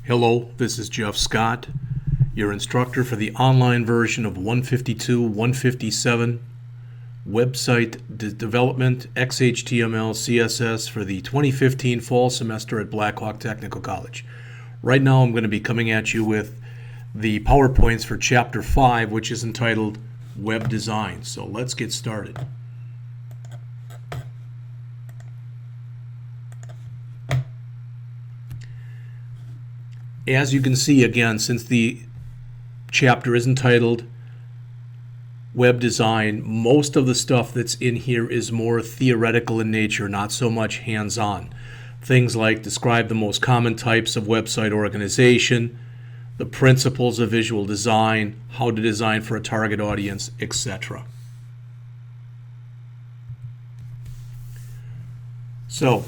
Hello, this is Jeff Scott, your instructor for the online version of 152-157 website development XHTML CSS for the 2015 fall semester at Blackhawk Technical College. Right now I'm going to be coming at you with the PowerPoints for Chapter 5, which is entitled Web Design. So let's get started. As you can see, again, since the chapter is entitled Web Design, most of the stuff that's in here is more theoretical in nature, not so much hands-on. Things like describe the most common types of website organization, the principles of visual design, how to design for a target audience, etc. So,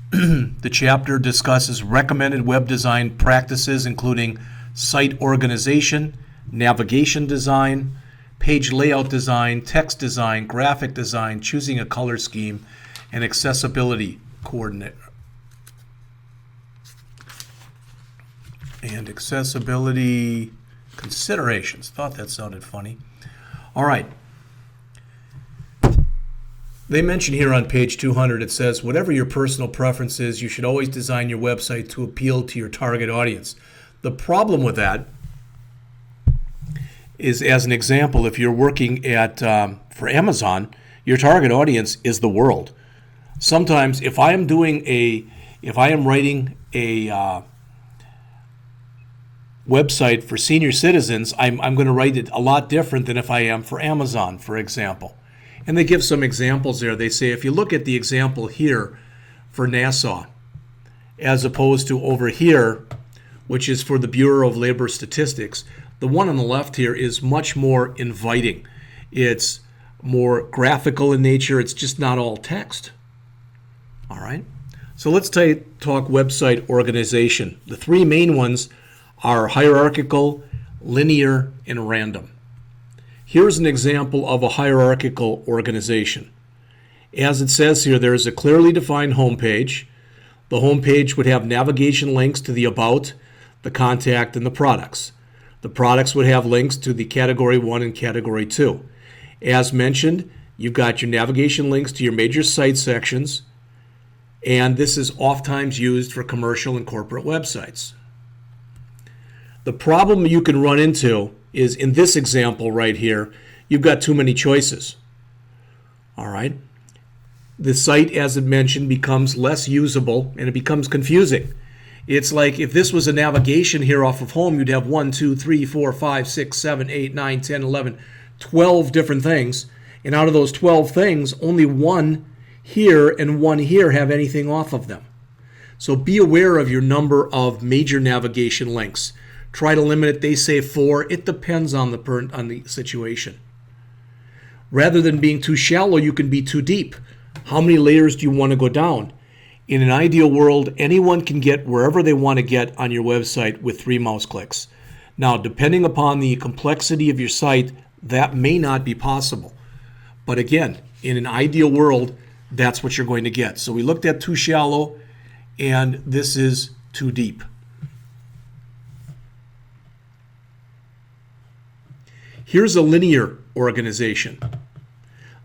the chapter discusses recommended web design practices, including site organization, navigation design, page layout design, text design, graphic design, choosing a color scheme, and accessibility coordinate. And accessibility considerations. Thought that sounded funny. All right. They mention here on page 200, it says, whatever your personal preference is, you should always design your website to appeal to your target audience. The problem with that is, as an example, if you're working at for Amazon, your target audience is the world. Sometimes if I am writing a website for senior citizens, I'm going to write it a lot different than if I am for Amazon, for example. And they give some examples there. They say if you look at the example here for Nassau, as opposed to over here, which is for the Bureau of Labor Statistics, the one on the left here is much more inviting. It's more graphical in nature. It's just not all text. All right. So let's talk website organization. The three main ones are hierarchical, linear, and random. Here's an example of a hierarchical organization. As it says here, there is a clearly defined home page. The home page would have navigation links to the About, the Contact, and the Products. The products would have links to the Category 1 and Category 2. As mentioned, you've got your navigation links to your major site sections, and this is oftentimes used for commercial and corporate websites. The problem you can run into is in this example right here, you've got too many choices. All right. The site, as it mentioned, becomes less usable and it becomes confusing. It's like if this was a navigation here off of home, you'd have 1, 2, 3, 4, 5, 6, 7, 8, 9, 10, 11, 12 different things. And out of those 12 things, only one here and one here have anything off of them. So be aware of your number of major navigation links. Try to limit it. They say 4. It depends on the situation. Rather than being too shallow, you can be too deep. How many layers do you want to go down? In an ideal world, anyone can get wherever they want to get on your website with 3 mouse clicks. Now, depending upon the complexity of your site, that may not be possible. But again, in an ideal world, that's what you're going to get. So we looked at too shallow, and this is too deep. Here's a linear organization.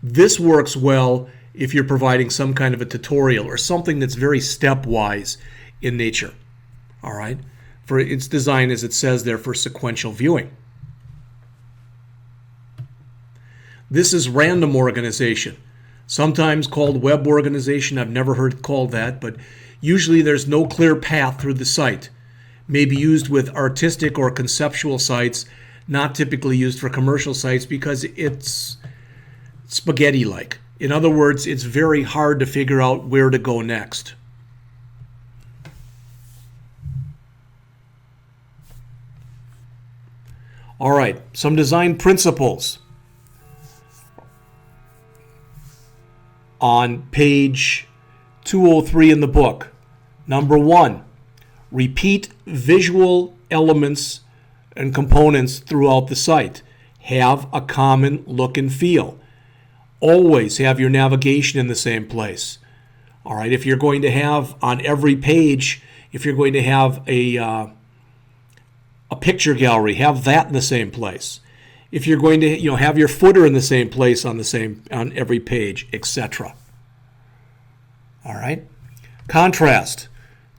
This works well if you're providing some kind of a tutorial or something that's very stepwise in nature. All right? For its design, as it says there, for sequential viewing. This is random organization, sometimes called web organization. I've never heard it called that, but usually there's no clear path through the site. May be used with artistic or conceptual sites, not typically used for commercial sites because it's spaghetti-like. In other words, it's very hard to figure out where to go next. All right, some design principles. On page 203 in the book, number 1, repeat visual elements and components throughout the site. Have a common look and feel. Always have your navigation in the same place. All right, if you're going to have on every page, if you're going to have a a picture gallery, have that in the same place. If you're going to, have your footer in the same place on every page, etc. All right. Contrast.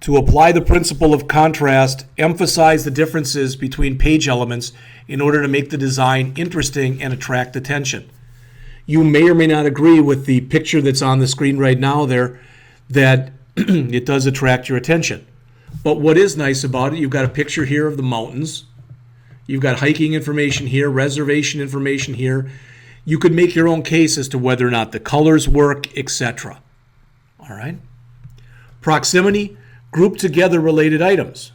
To apply the principle of contrast, emphasize the differences between page elements in order to make the design interesting and attract attention. You may or may not agree with the picture that's on the screen right now there, that it does attract your attention. But what is nice about it, you've got a picture here of the mountains. You've got hiking information here, reservation information here. You could make your own case as to whether or not the colors work, etc. All right. Proximity, group together related items.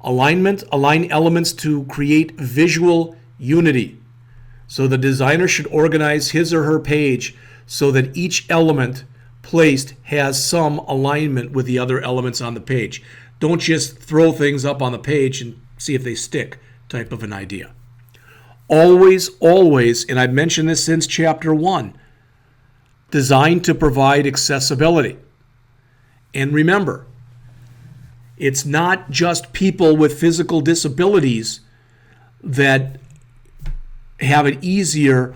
Alignment, align elements to create visual unity. So the designer should organize his or her page so that each element placed has some alignment with the other elements on the page. Don't just throw things up on the page and see if they stick type of an idea. Always, and I've mentioned this since Chapter 1, designed to provide accessibility. And remember, it's not just people with physical disabilities that have it easier,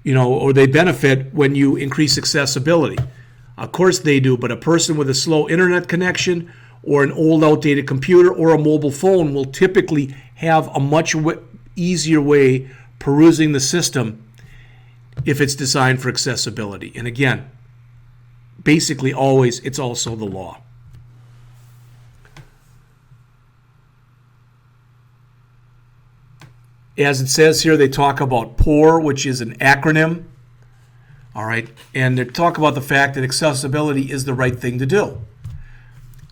or they benefit when you increase accessibility. Of course they do, but a person with a slow internet connection or an old outdated computer or a mobile phone will typically have a much easier way perusing the system if it's designed for accessibility. And again, basically always, it's also the law. As it says here, they talk about POUR, which is an acronym. All right, and they talk about the fact that accessibility is the right thing to do.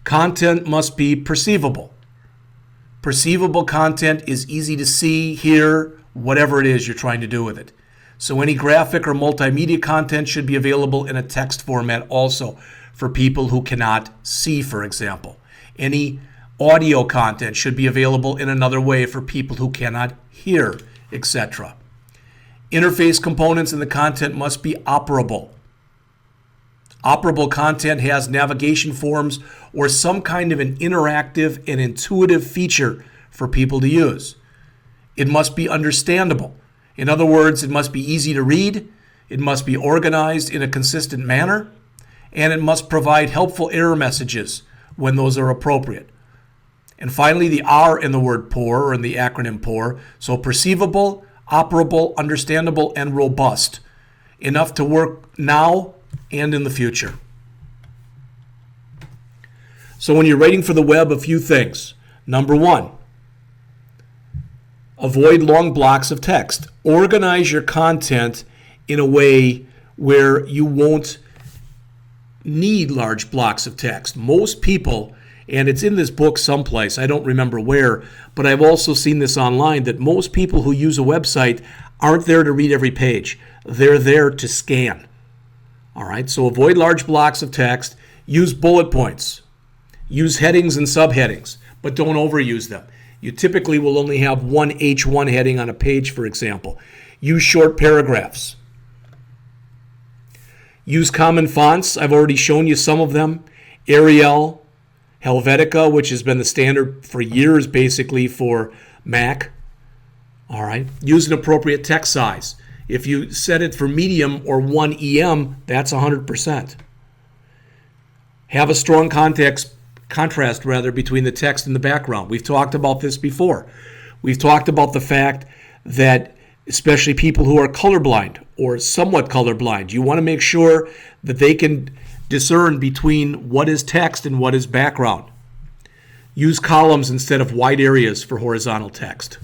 Content must be perceivable. Perceivable content is easy to see, hear, whatever it is you're trying to do with it. So any graphic or multimedia content should be available in a text format also for people who cannot see, for example. Any audio content should be available in another way for people who cannot hear, etc. Interface components in the content must be operable. Operable content has navigation forms or some kind of an interactive and intuitive feature for people to use. It must be understandable. In other words, it must be easy to read, it must be organized in a consistent manner, and it must provide helpful error messages when those are appropriate. And finally, the R in the word POUR, or in the acronym POUR, so perceivable, operable, understandable, and robust, enough to work now and in the future. So when you're writing for the web, a few things. Number one, avoid long blocks of text. Organize your content in a way where you won't need large blocks of text. Most people, and it's in this book someplace, I don't remember where, but I've also seen this online, that most people who use a website aren't there to read every page. They're there to scan. All right, so avoid large blocks of text. Use bullet points. Use headings and subheadings, but don't overuse them. You typically will only have one H1 heading on a page, for example. Use short paragraphs. Use common fonts. I've already shown you some of them. Arial, Helvetica, which has been the standard for years basically for Mac. All right. Use an appropriate text size. If you set it for medium or 1 EM, that's 100%. Have a strong contrast between the text and the background. We've talked about this before. We've talked about the fact that especially people who are colorblind or somewhat colorblind, you want to make sure that they can discern between what is text and what is background. Use columns instead of wide areas for horizontal text.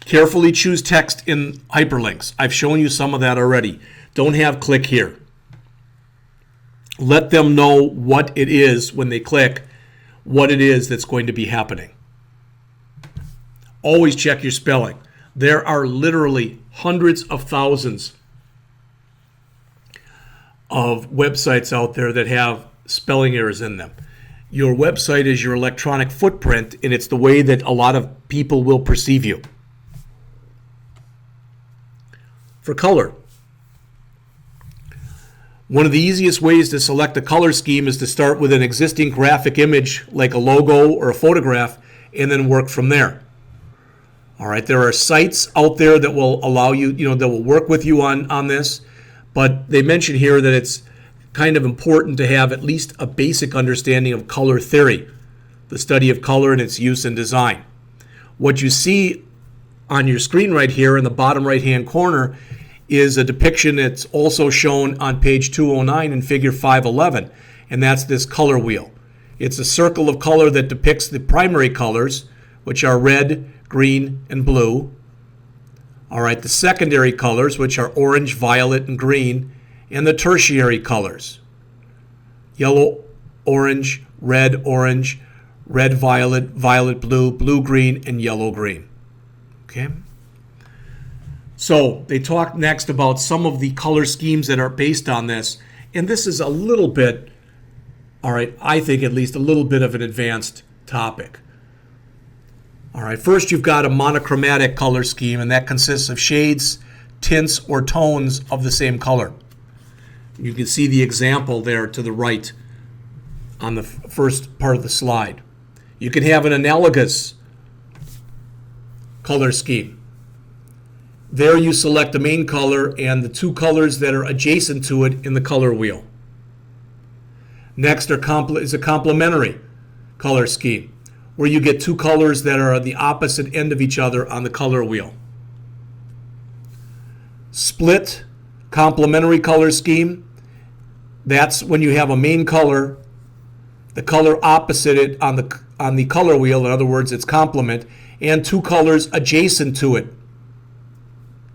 Carefully choose text in hyperlinks. I've shown you some of that already. Don't have click here. Let them know what it is when they click, what it is that's going to be happening. Always check your spelling. There are literally hundreds of thousands of websites out there that have spelling errors in them. Your website is your electronic footprint, and it's the way that a lot of people will perceive you. For color, One of the easiest ways to select a color scheme is to start with an existing graphic image like a logo or a photograph and then work from there. All right, there are sites out there that will allow you, that will work with you on this, but they mention here that it's kind of important to have at least a basic understanding of color theory, the study of color and its use in design. What you see on your screen right here in the bottom right-hand corner is a depiction that's also shown on page 209 in figure 511, and that's this color wheel. It's a circle of color that depicts the primary colors, which are red, green, and blue. All right, the secondary colors, which are orange, violet, and green, and the tertiary colors, yellow, orange, red, violet, violet, blue, blue, green, and yellow, green. Okay. So they talk next about some of the color schemes that are based on this, and this is a little bit, all right, I think at least a little bit of an advanced topic. All right, first you've got a monochromatic color scheme, and that consists of shades, tints, or tones of the same color. You can see the example there to the right on the first part of the slide. You can have an analogous color scheme. There you select the main color and the two colors that are adjacent to it in the color wheel. Next is a complementary color scheme, where you get two colors that are at the opposite end of each other on the color wheel. Split complementary color scheme, that's when you have a main color, the color opposite it on the color wheel, in other words, its complement, and two colors adjacent to it,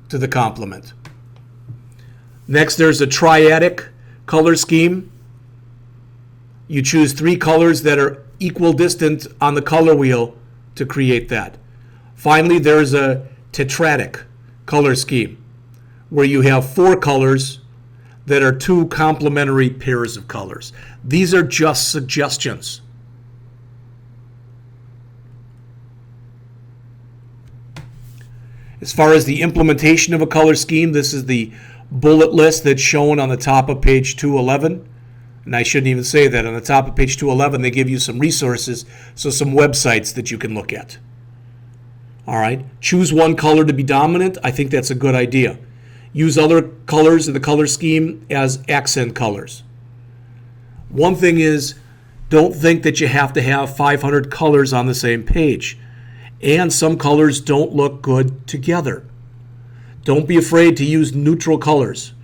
to the complement. Next, there's a triadic color scheme. You choose three colors that are equal distant on the color wheel to create that. Finally, there's a tetradic color scheme, where you have four colors that are two complementary pairs of colors. These are just suggestions. As far as the implementation of a color scheme, this is the bullet list that's shown on the top of page 211. And I shouldn't even say that. On the top of page 211, they give you some resources, so some websites that you can look at. All right. Choose one color to be dominant. I think that's a good idea. Use other colors in the color scheme as accent colors. One thing is, don't think that you have to have 500 colors on the same page. And some colors don't look good together. Don't be afraid to use neutral colors.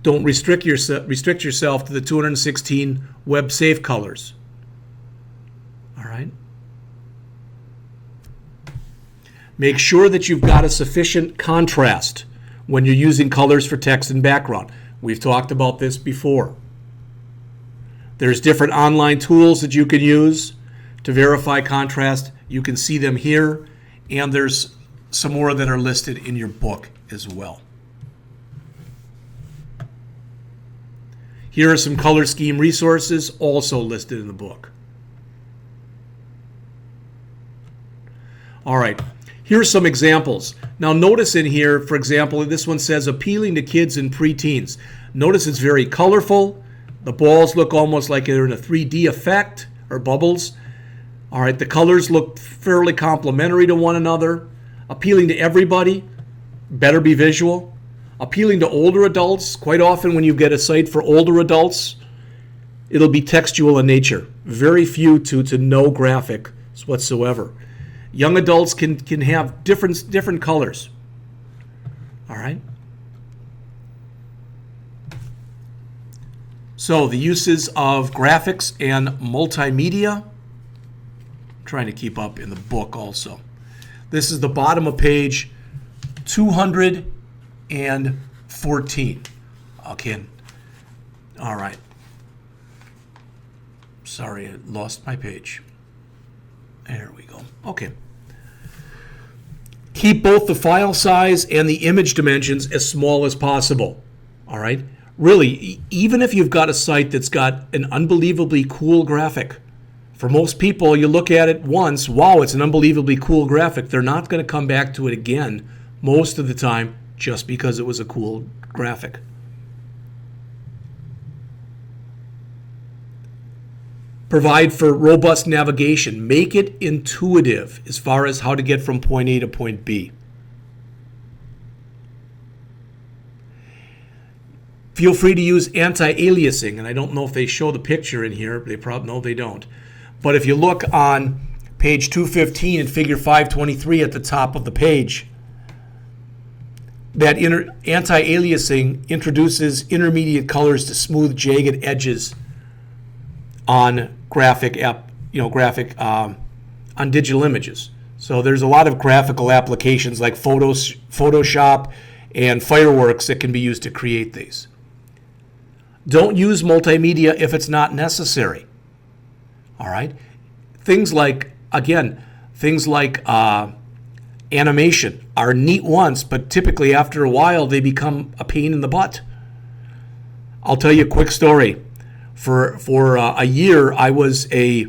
Don't restrict yourself to the 216 web safe colors. All right. Make sure that you've got a sufficient contrast when you're using colors for text and background. We've talked about this before. There's different online tools that you can use to verify contrast. You can see them here, and there's some more that are listed in your book as well. Here are some color scheme resources also listed in the book. All right, here's some examples. Now notice in here, for example, this one says appealing to kids and preteens. Notice it's very colorful. The balls look almost like they're in a 3D effect or bubbles. All right, the colors look fairly complementary to one another. Appealing to everybody, better be visual. Appealing to older adults, quite often when you get a site for older adults, it'll be textual in nature. Very few to no graphics whatsoever. Young adults can have different colors. All right. So the uses of graphics and multimedia. Trying to keep up in the book also. This is the bottom of page 214. Okay. All right. Sorry, I lost my page. There we go. Okay. Keep both the file size and the image dimensions as small as possible. All right. Really, even if you've got a site that's got an unbelievably cool graphic, for most people, you look at it once, wow, it's an unbelievably cool graphic. They're not going to come back to it again most of the time just because it was a cool graphic. Provide for robust navigation. Make it intuitive as far as how to get from point A to point B. Feel free to use anti-aliasing, and I don't know if they show the picture in here. They probably, no, they don't. But if you look on page 215 in figure 523 at the top of the page, that anti-aliasing introduces intermediate colors to smooth jagged edges on on digital images. So there's a lot of graphical applications like Photoshop and Fireworks that can be used to create these. Don't use multimedia if it's not necessary. All right? Things like animation are neat once, but typically after a while they become a pain in the butt. I'll tell you a quick story. For a year, I was a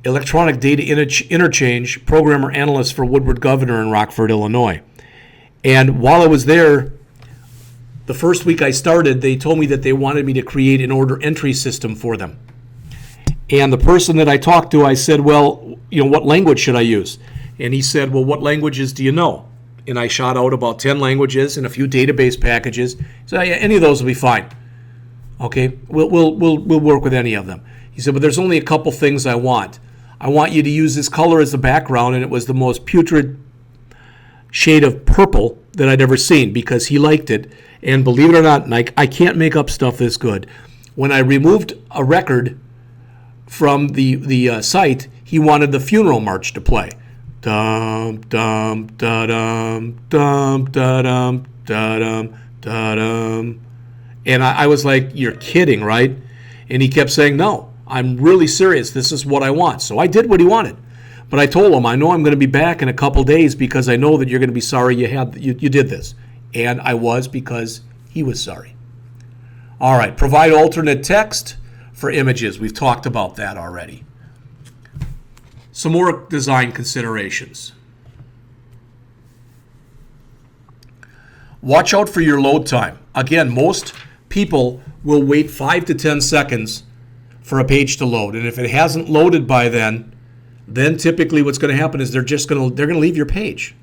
electronic data interchange programmer analyst for Woodward Governor in Rockford, Illinois. And while I was there, the first week I started, they told me that they wanted me to create an order entry system for them. And the person that I talked to, I said, well, what language should I use? And he said, well, what languages do you know? And I shot out about 10 languages and a few database packages. So yeah, any of those will be fine. Okay, we'll work with any of them. He said, but there's only a couple things I want. I want you to use this color as the background, and it was the most putrid shade of purple that I'd ever seen because he liked it. And believe it or not, I can't make up stuff this good. When I removed a record from the site, he wanted the funeral march to play. Dum dum da dum dum da dum da dum da dum. And I was like, you're kidding, right? And he kept saying, no, I'm really serious. This is what I want. So I did what he wanted. But I told him, I know I'm going to be back in a couple days because I know that you're going to be sorry you did this. And I was, because he was sorry. All right, provide alternate text for images. We've talked about that already. Some more design considerations. Watch out for your load time. Again, most people will wait 5 to 10 seconds for a page to load. And if it hasn't loaded by then typically what's going to happen is they're going to leave your page.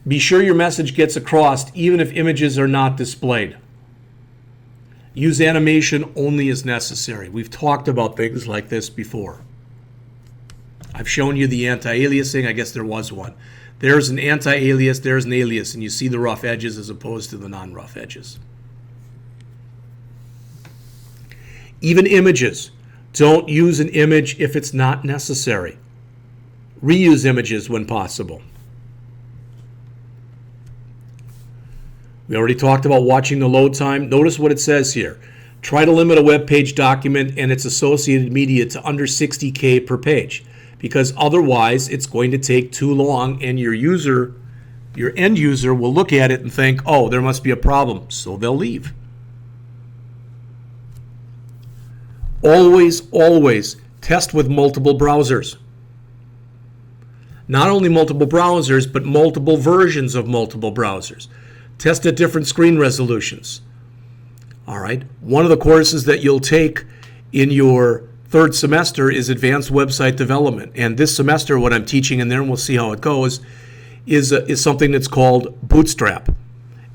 Be sure your message gets across even if images are not displayed. Use animation only as necessary. We've talked about things like this before. I've shown you the anti-aliasing. I guess there was one. There's an anti-alias, there's an alias, and you see the rough edges as opposed to the non-rough edges. Even images. Don't use an image if it's not necessary. Reuse images when possible. We already talked about watching the load time. Notice what it says here. Try to limit a web page document and its associated media to under 60K per page, because otherwise it's going to take too long and your end user will look at it and think, oh, there must be a problem, so they'll leave. Always, always test with multiple browsers. Not only multiple browsers, but multiple versions of multiple browsers. Test at different screen resolutions. All right. One of the courses that you'll take in your third semester is Advanced Website Development. And this semester, what I'm teaching in there, and we'll see how it goes, is something that's called Bootstrap.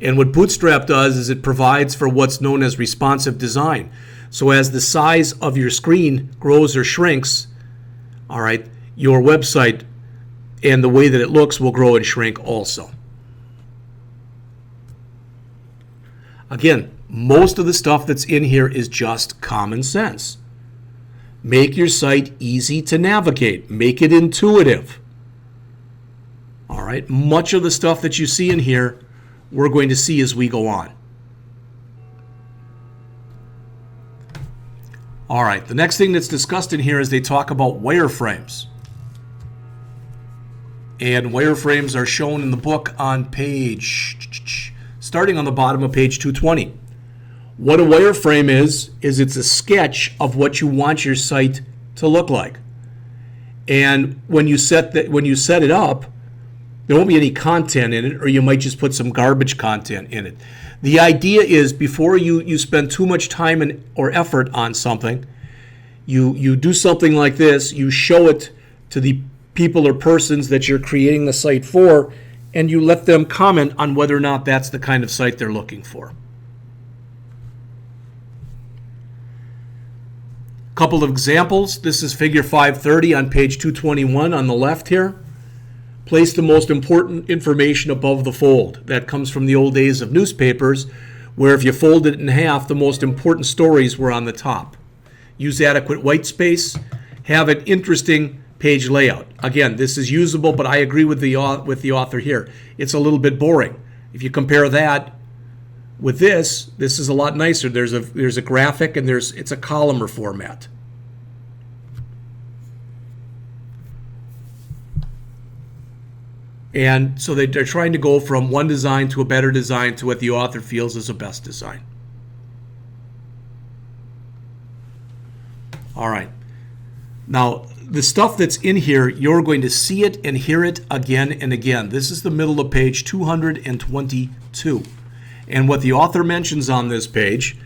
And what Bootstrap does is it provides for what's known as responsive design. So as the size of your screen grows or shrinks, all right, your website and the way that it looks will grow and shrink also. Again, most of the stuff that's in here is just common sense. Make your site easy to navigate. Make it intuitive. All right, much of the stuff that you see in here, we're going to see as we go on. All right, the next thing that's discussed in here is they talk about wireframes. And wireframes are shown in the book on page, starting on the bottom of page 220. What a wireframe is it's a sketch of what you want your site to look like. And when you set it up, There won't be any content in it, or you might just put some garbage content in it. The idea is before you spend too much time or effort on something, you do something like this, you show it to the people or persons that you're creating the site for, and you let them comment on whether or not that's the kind of site they're looking for. Couple of examples. This is figure 530 on page 221 on the left here. Place the most important information above the fold. That comes from the old days of newspapers, where if you folded it in half, the most important stories were on the top. Use adequate white space. Have an interesting page layout. Again, this is usable, but I agree with the author here. It's a little bit boring. If you compare that with this is a lot nicer. There's a graphic, and it's a columnar format. And so they're trying to go from one design to a better design to what the author feels is the best design. All right. Now, the stuff that's in here, you're going to see it and hear it again and again. This is the middle of page 222. And what the author mentions on this page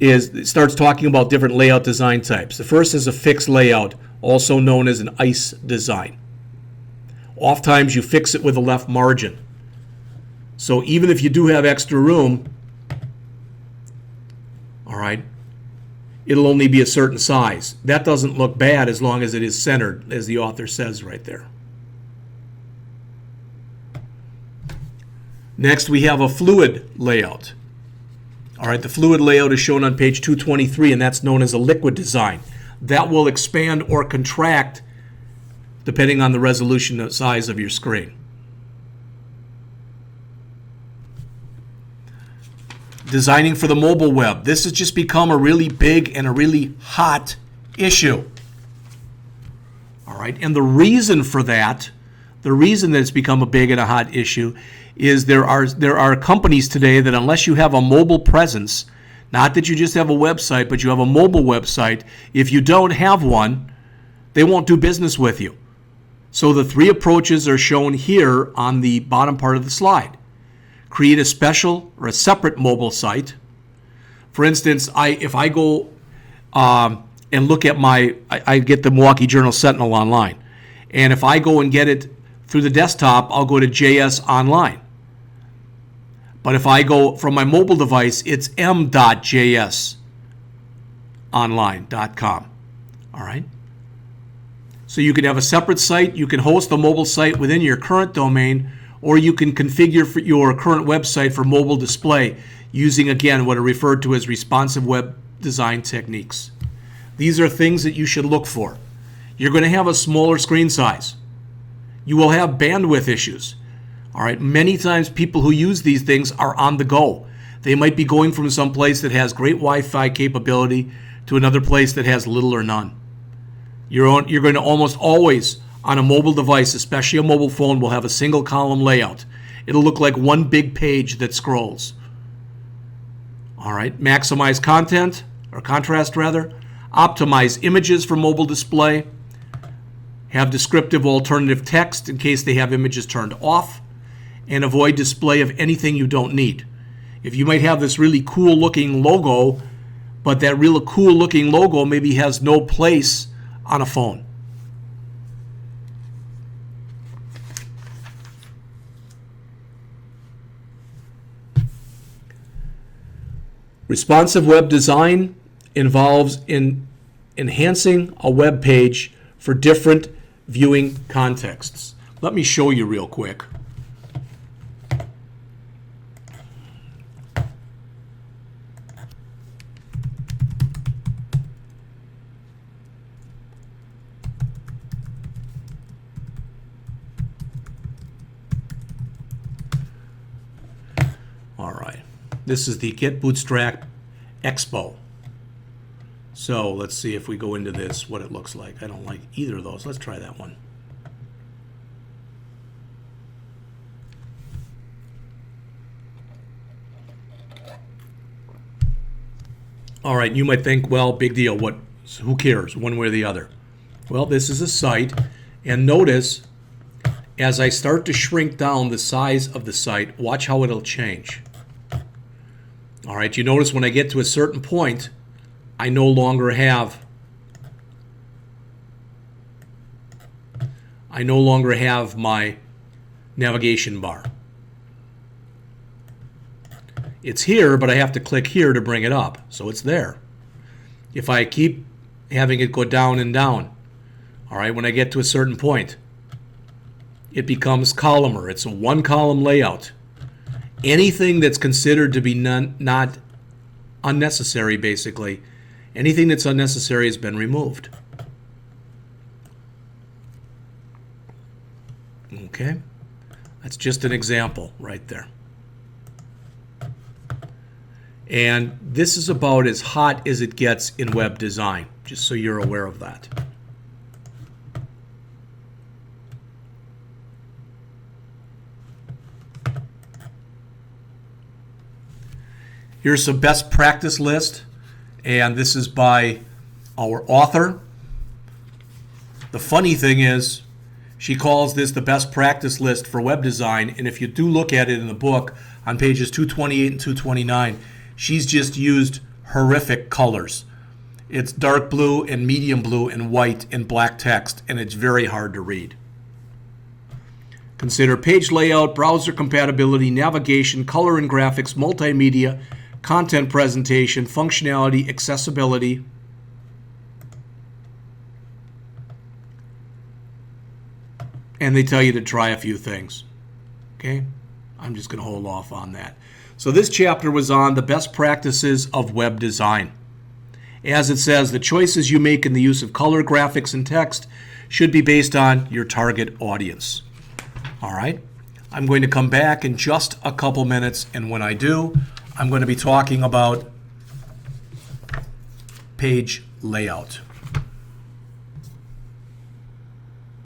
is it starts talking about different layout design types. The first is a fixed layout, also known as an ICE design. Oftentimes you fix it with a left margin. So even if you do have extra room, all right, it'll only be a certain size. That doesn't look bad as long as it is centered, as the author says right there. Next, we have a fluid layout. All right, the fluid layout is shown on page 223, and that's known as a liquid design. That will expand or contract depending on the resolution and size of your screen. Designing for the mobile web. This has just become a really big and a really hot issue. All right, and the reason for that, the reason that it's become a big and a hot issue is there are companies today that unless you have a mobile presence, not that you just have a website, but you have a mobile website, if you don't have one, they won't do business with you. So the three approaches are shown here on the bottom part of the slide. Create a special or a separate mobile site. For instance, if I go and look at I get the Milwaukee Journal Sentinel online. And if I go and get it through the desktop, I'll go to JS Online. But if I go from my mobile device, it's m.jsonline.com. All right? So you can have a separate site. You can host the mobile site within your current domain, or you can configure for your current website for mobile display using, again, what are referred to as responsive web design techniques. These are things that you should look for. You're going to have a smaller screen size. You will have bandwidth issues. All right, many times people who use these things are on the go. They might be going from some place that has great Wi-Fi capability to another place that has little or none. You're going to almost always, on a mobile device, especially a mobile phone, will have a single column layout. It'll look like one big page that scrolls. All right, maximize content, or contrast rather. Optimize images for mobile display. Have descriptive alternative text in case they have images turned off. And avoid display of anything you don't need. If you might have this really cool looking logo, but that real cool looking logo maybe has no place on a phone. Responsive web design involves enhancing a web page for different viewing contexts. Let me show you real quick. All right, this is the Get Bootstrap Expo. So let's see if we go into this, what it looks like. I don't like either of those. Let's try that one. All right, you might think, well, big deal. Who cares, one way or the other? Well, this is a site, and notice as I start to shrink down the size of the site, watch how it'll change. All right, you notice when I get to a certain point, I no longer have my navigation bar. It's here, but I have to click here to bring it up, so it's there. If I keep having it go down and down, all right, when I get to a certain point, it becomes columnar. It's a one-column layout. Anything that's considered to be not unnecessary, basically, anything that's unnecessary has been removed. Okay, that's just an example right there. And this is about as hot as it gets in web design, just so you're aware of that. Here's some best practice list, and this is by our author. The funny thing is, she calls this the best practice list for web design, and if you do look at it in the book on pages 228 and 229, she's just used horrific colors. It's dark blue and medium blue and white and black text, and it's very hard to read. Consider page layout, browser compatibility, navigation, color and graphics, multimedia, content presentation, functionality, accessibility. And they tell you to try a few things. Okay? I'm just going to hold off on that. So this chapter was on the best practices of web design. As it says, the choices you make in the use of color, graphics, and text should be based on your target audience. All right? I'm going to come back in just a couple minutes, and when I do, I'm going to be talking about page layout.